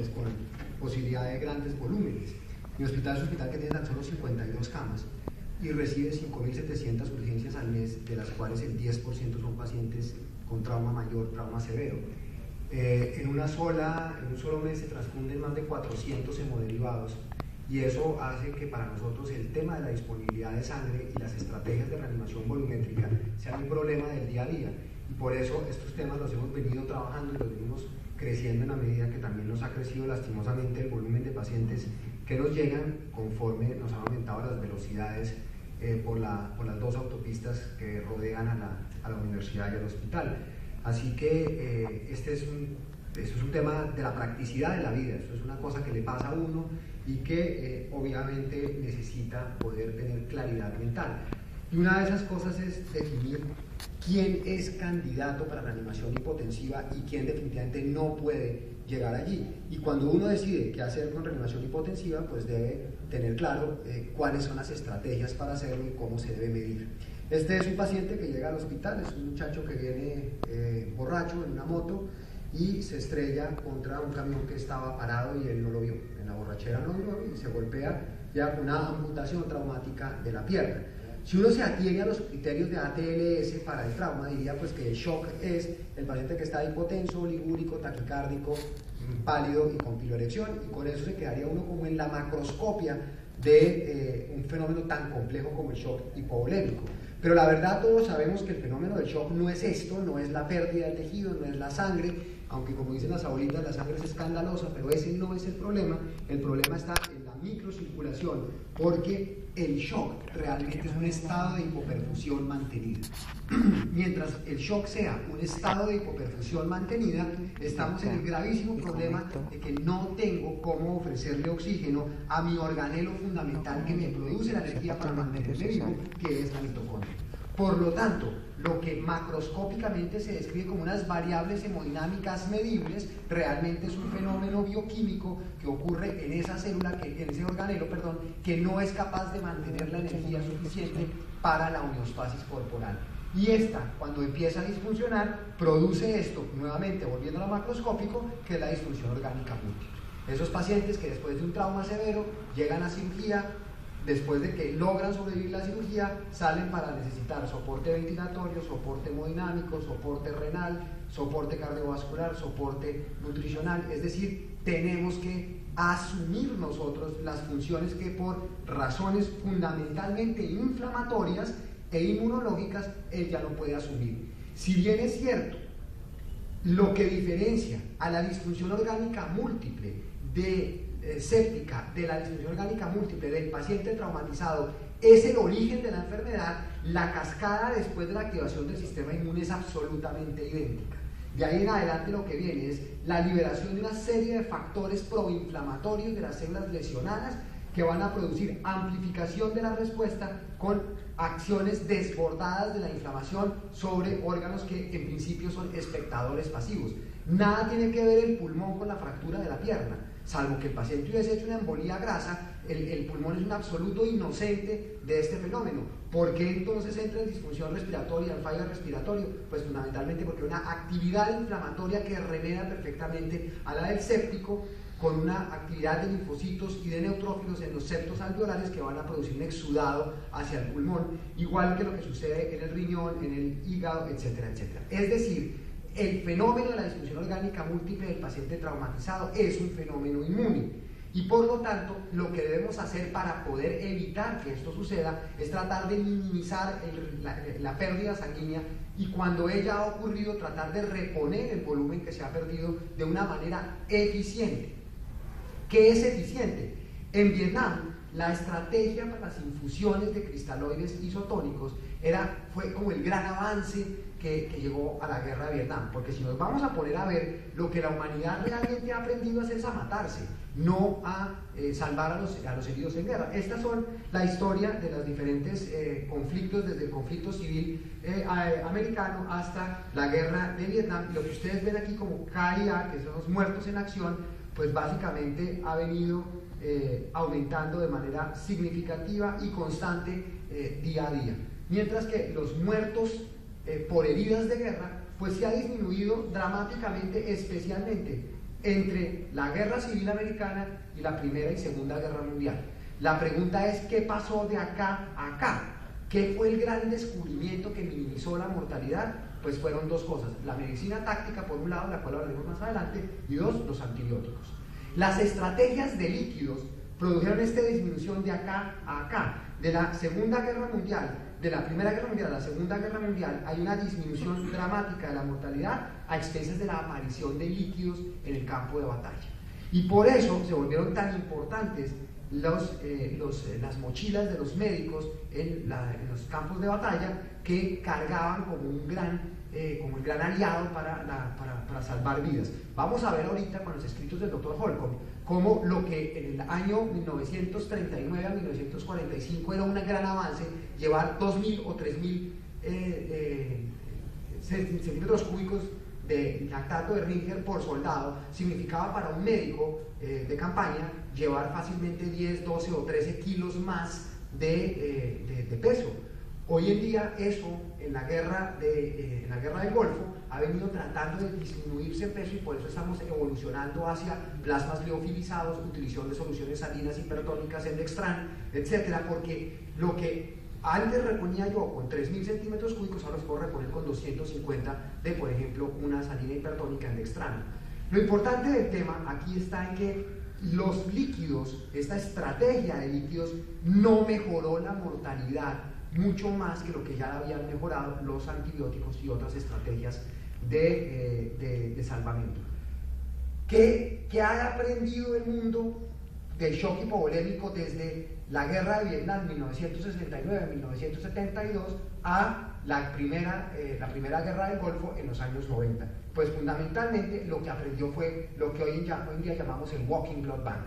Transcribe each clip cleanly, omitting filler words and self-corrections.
con posibilidad de grandes volúmenes. Mi hospital es un hospital que tiene tan solo 52 camas y recibe 5.700 urgencias al mes, de las cuales el 10% son pacientes con trauma mayor, trauma severo. En un solo mes se transfunden más de 400 hemoderivados, y eso hace que para nosotros el tema de la disponibilidad de sangre y las estrategias de reanimación volumétrica sean un problema del día a día, y por eso estos temas los hemos venido trabajando y los venimos creciendo en la medida que también nos ha crecido lastimosamente el volumen de pacientes que nos llegan conforme nos han aumentado las velocidades por las dos autopistas que rodean a la universidad y al hospital. Así que esto es un tema de la practicidad de la vida, esto es una cosa que le pasa a uno y que obviamente necesita poder tener claridad mental. Y una de esas cosas es definir quién es candidato para reanimación hipotensiva y quién definitivamente no puede llegar allí. Y cuando uno decide qué hacer con reanimación hipotensiva, pues debe tener claro cuáles son las estrategias para hacerlo y cómo se debe medir. Este es un paciente que llega al hospital, es un muchacho que viene borracho en una moto y se estrella contra un camión que estaba parado y él no lo vio. En la borrachera no lo vio y se golpea ya con una amputación traumática de la pierna. Si uno se atiene a los criterios de ATLS para el trauma, diría pues que el shock es el paciente que está hipotenso, ligúrico, taquicárdico, pálido y con piloerección, y con eso se quedaría uno como en la macroscopia de un fenómeno tan complejo como el shock hipovolémico. Pero la verdad, todos sabemos que el fenómeno del shock no es esto, no es la pérdida del tejido, no es la sangre, aunque como dicen las abuelitas, la sangre es escandalosa, pero ese no es el problema está en la microcirculación, porque el shock realmente es un estado de hipoperfusión mantenida. Mientras el shock sea un estado de hipoperfusión mantenida, estamos en el gravísimo problema de que no tengo cómo ofrecerle oxígeno a mi organelo fundamental que me produce la energía para mantenerme vivo, que es la mitocondria. Por lo tanto, lo que macroscópicamente se describe como unas variables hemodinámicas medibles, realmente es un fenómeno bioquímico que ocurre en esa célula, en ese organelo, que no es capaz de mantener la energía suficiente para la homeostasis corporal. Y esta, cuando empieza a disfuncionar, produce esto, nuevamente volviendo a lo macroscópico, que es la disfunción orgánica múltiple. Esos pacientes que después de un trauma severo llegan a cirugía, después de que logran sobrevivir la cirugía, salen para necesitar soporte ventilatorio, soporte hemodinámico, soporte renal, soporte cardiovascular, soporte nutricional. Es decir, tenemos que asumir nosotros las funciones que por razones fundamentalmente inflamatorias e inmunológicas él ya no puede asumir. Si bien es cierto, lo que diferencia a la disfunción orgánica múltiple séptica de la disfunción orgánica múltiple del paciente traumatizado es el origen de la enfermedad, la cascada después de la activación del sistema inmune es absolutamente idéntica. De ahí en adelante lo que viene es la liberación de una serie de factores proinflamatorios de las células lesionadas que van a producir amplificación de la respuesta con acciones desbordadas de la inflamación sobre órganos que en principio son espectadores pasivos. Nada tiene que ver el pulmón con la fractura de la pierna, salvo que el paciente hubiese hecho una embolía grasa. El pulmón es un absoluto inocente de este fenómeno. ¿Por qué entonces entra en disfunción respiratoria, en fallo respiratorio? Pues fundamentalmente porque hay una actividad inflamatoria que remeda perfectamente a la del séptico, con una actividad de linfocitos y de neutrófilos en los septos alveolares que van a producir un exudado hacia el pulmón, igual que lo que sucede en el riñón, en el hígado, etcétera, etcétera. Es decir, el fenómeno de la disfunción orgánica múltiple del paciente traumatizado es un fenómeno inmune. Y por lo tanto, lo que debemos hacer para poder evitar que esto suceda es tratar de minimizar la pérdida sanguínea, y cuando ella ha ocurrido, tratar de reponer el volumen que se ha perdido de una manera eficiente. ¿Qué es eficiente? En Vietnam, la estrategia para las infusiones de cristaloides isotónicos fue como el gran avance que llegó a la guerra de Vietnam, porque si nos vamos a poner a ver, lo que la humanidad realmente ha aprendido a hacer es a matarse, no a salvar a los heridos en guerra. Estas son la historia de los diferentes conflictos, desde el conflicto civil americano hasta la guerra de Vietnam, y lo que ustedes ven aquí como KIA, que son los muertos en acción, pues básicamente ha venido aumentando de manera significativa y constante día a día, mientras que los muertos por heridas de guerra pues se ha disminuido dramáticamente, especialmente entre la Guerra Civil Americana y la Primera y Segunda Guerra Mundial. La pregunta es, ¿qué pasó de acá a acá? ¿Qué fue el gran descubrimiento que minimizó la mortalidad? Pues fueron dos cosas: la medicina táctica, por un lado, de la cual hablaremos más adelante, y dos, los antibióticos. Las estrategias de líquidos produjeron esta disminución de acá a acá. De la Segunda Guerra Mundial, de la Primera Guerra Mundial a la Segunda Guerra Mundial, hay una disminución dramática de la mortalidad a expensas de la aparición de líquidos en el campo de batalla. Y por eso se volvieron tan importantes las mochilas de los médicos en los campos de batalla, que cargaban como el gran aliado para salvar vidas. Vamos a ver ahorita con los escritos del Dr. Holcomb cómo lo que en el año 1939 a 1945 era un gran avance, llevar 2.000 o 3.000 centímetros cúbicos de lactato de Ringer por soldado, significaba para un médico de campaña llevar fácilmente 10, 12 o 13 kilos más de peso. Hoy en día eso, en la guerra del Golfo, ha venido tratando de disminuirse en peso, y por eso estamos evolucionando hacia plasmas liofilizados, utilización de soluciones salinas hipertónicas en Dextran, etcétera, porque lo que antes reponía yo con 3.000 centímetros cúbicos, ahora los puedo reponer con 250 de, por ejemplo, una salina hipertónica en Dextran. Lo importante del tema aquí está en que los líquidos, esta estrategia de líquidos, no mejoró la mortalidad mucho más que lo que ya habían mejorado los antibióticos y otras estrategias de salvamento. ¿Qué ha aprendido el mundo del shock hipovolémico desde la guerra de Vietnam 1969-1972 a la primera guerra del Golfo en los años 90? Pues fundamentalmente lo que aprendió fue lo que hoy en día llamamos el Walking Blood Bank.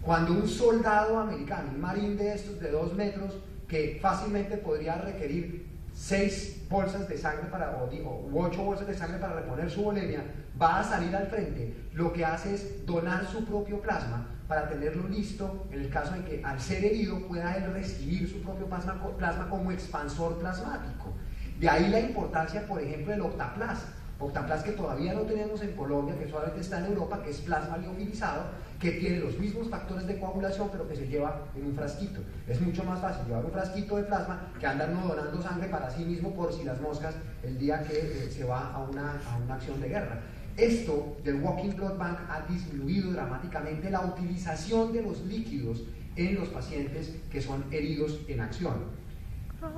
Cuando un soldado americano, un marín de estos de 2 metros, que fácilmente podría requerir 6 bolsas de sangre u 8 bolsas de sangre para reponer su volemia, va a salir al frente, lo que hace es donar su propio plasma para tenerlo listo en el caso de que, al ser herido, pueda él recibir su propio plasma como expansor plasmático. De ahí la importancia, por ejemplo, del Octaplas, que todavía no tenemos en Colombia, que solamente está en Europa, que es plasma liofilizado, que tiene los mismos factores de coagulación, pero que se lleva en un frasquito. Es mucho más fácil llevar un frasquito de plasma que andar no donando sangre para sí mismo por si las moscas el día que se va a una acción de guerra. Esto del Walking Blood Bank ha disminuido dramáticamente la utilización de los líquidos en los pacientes que son heridos en acción.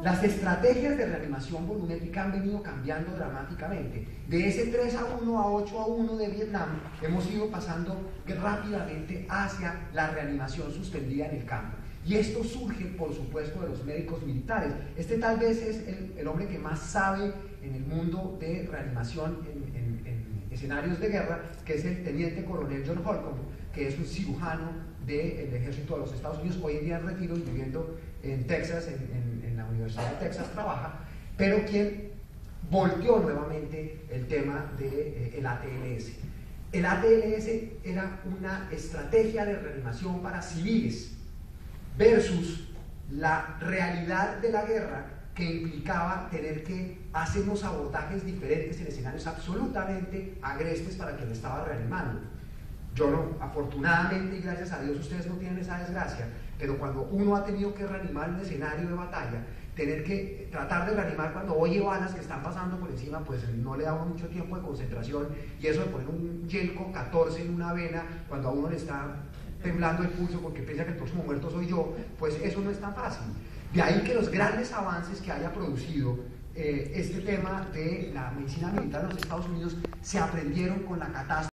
Las estrategias de reanimación volumétrica han venido cambiando dramáticamente. De ese 3-1 a 8-1 de Vietnam, hemos ido pasando rápidamente hacia la reanimación suspendida en el campo. Y esto surge, por supuesto, de los médicos militares. Este tal vez es el hombre que más sabe en el mundo de reanimación en escenarios de guerra, que es el teniente coronel John Holcomb, que es un cirujano del ejército de los Estados Unidos, hoy en día en retiro y viviendo en Texas, en la Universidad de Texas trabaja, pero quien volteó nuevamente el tema del ATLS. El ATLS era una estrategia de reanimación para civiles versus la realidad de la guerra, que implicaba tener que hacer unos abordajes diferentes en escenarios absolutamente agrestes para quien estaba reanimando. Yo no, afortunadamente y gracias a Dios ustedes no tienen esa desgracia, pero cuando uno ha tenido que reanimar un escenario de batalla, tener que tratar de reanimar cuando oye balas que están pasando por encima, pues no le da a uno mucho tiempo de concentración, y eso de poner un Yelco 14 en una vena cuando a uno le está temblando el pulso porque piensa que el próximo muerto soy yo, pues eso no es tan fácil. De ahí que los grandes avances que haya producido este tema de la medicina militar en los Estados Unidos se aprendieron con la catástrofe